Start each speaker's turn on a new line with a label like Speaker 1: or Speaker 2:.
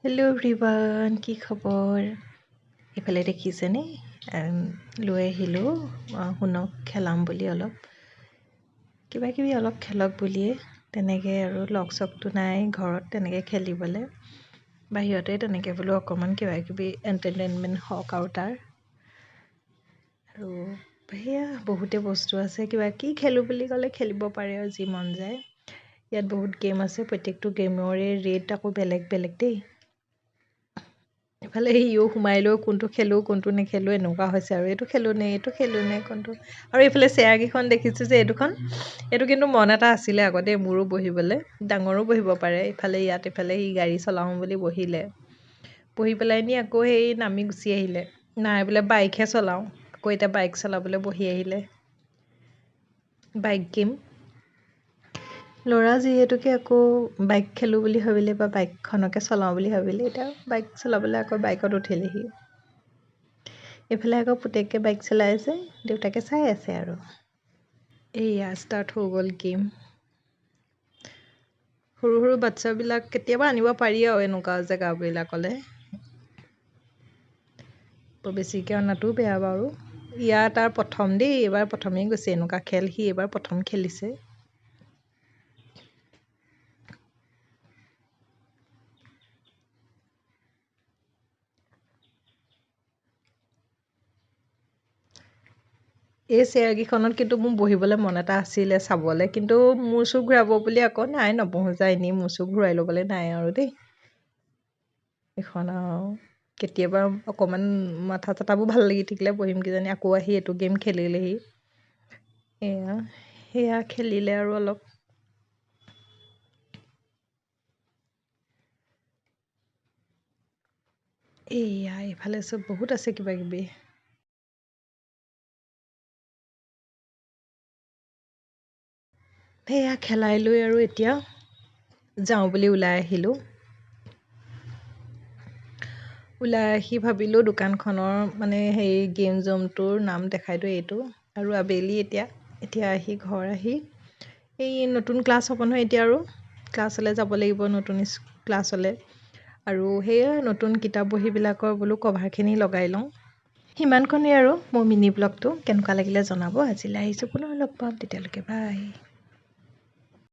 Speaker 1: Hello' everyone, কি খবৰ? এইফালে দেখিছেনে? লৈ আহিলোঁ শুনক খেলাম বুলি অলপ কিবাকিবি অলপ খেলক বুলিয়ে তেনেকৈ আৰু লগ চগটো নাই ঘৰত তেনেকৈ খেলিবলৈ বাহিৰতে তেনেকৈ বোলো অকণমান কিবাকিবি এণ্টাৰটেইনমেণ্ট হওক আৰু তাৰ আৰু সেয়া বহুতে বস্তু আছে কিবা কি খেলোঁ বুলি ক'লে খেলিব পাৰে আৰু যি মন যায় ইয়াত বহুত গেম আছে প্ৰত্যেকটো গেমৰে ৰেট আকৌ বেলেগ বেলেগ দেই ইফালে সিও সোমাই লৈ কোনটো খেলোঁ কোনটো নেখেলোঁ এনেকুৱা হৈছে আৰু এইটো খেলোঁ নে কোনটো আৰু এইফালে চেয়াৰকেইখন দেখিছোঁ যে এইটো কিন্তু মন এটা আছিলে আগতে মোৰো বহিবলৈ ডাঙৰো বহিব পাৰে ইফালে সি গাড়ী চলাওঁ বুলি বহি পেলাই নি আকৌ সেই নামি গুচি আহিলে নাই বোলে বাইকহে চলাওঁ আকৌ এতিয়া বাইক চলাবলৈ বহি আহিলে বাইক গেম ল'ৰা যিহেতুকে আকৌ বাইক খেলোঁ বুলি ভাবিলে বা বাইকখনকে চলাওঁ বুলি ভাবিলে এতিয়া বাইক চলাবলৈ আকৌ বাইকত উঠিলেহি এইফালে আকৌ পুতেককৈ বাইক চলাই আছে দেউতাকে চাই আছে আৰু এইয়া ষ্টাৰ্ট হৈ গ'ল গেম সৰু বাচ্ছাবিলাক কেতিয়াবা আনিব পাৰি আৰু এনেকুৱা জেগাবিলাকলৈ বৰ বেছিকৈ অনাটোও বেয়া বাৰু তাৰ প্ৰথম দেই এইবাৰ প্ৰথমেই গৈছে এনেকুৱা খেল সি এইবাৰ প্ৰথম খেলিছে এই চেয়াৰকেইখনত কিন্তু মোৰ বহিবলৈ মন এটা আছিলে চাবলৈ কিন্তু মূৰ চুৰ ঘূৰাব বুলি আকৌ নাই নবহোঁ যায় এনেই মূৰ চুৰ ঘূৰাই ল'বলৈ নাই আৰু দেই এইখন আৰু কেতিয়াবা অকণমান মাথা চাথাবোৰ ভাল লাগি থাকিলে বহিম কিজানি আকৌ আহি এইটো গেম খেলিলেহি সেয়া খেলিলে আৰু অলপ এইফালে চব বহুত আছে কিবা কিবি সেয়া খেলাই লৈ আৰু এতিয়া যাওঁ বুলি ওলাই আহিলোঁ ওলাই আহি ভাবিলোঁ দোকানখনৰ মানে হেৰি গেম জ'নটোৰ নাম দেখাই দিওঁ এইটো আৰু আবেলি এতিয়া আহি ঘৰ আহি এই নতুন ক্লাছ হ'ব নহয় এতিয়া আৰু ক্লাছলৈ যাব লাগিব নতুন ক্লাছলৈ আৰু সেয়া নতুন কিতাপ বহীবিলাকৰ বোলো কভাৰখিনি লগাই লওঁ সিমানখনেই আৰু মোৰ মিনি ব্লগটো কেনেকুৱা লাগিলে জনাব আজিলৈ আহিছোঁ পুনৰ লগ পাম তেতিয়ালৈকে বাই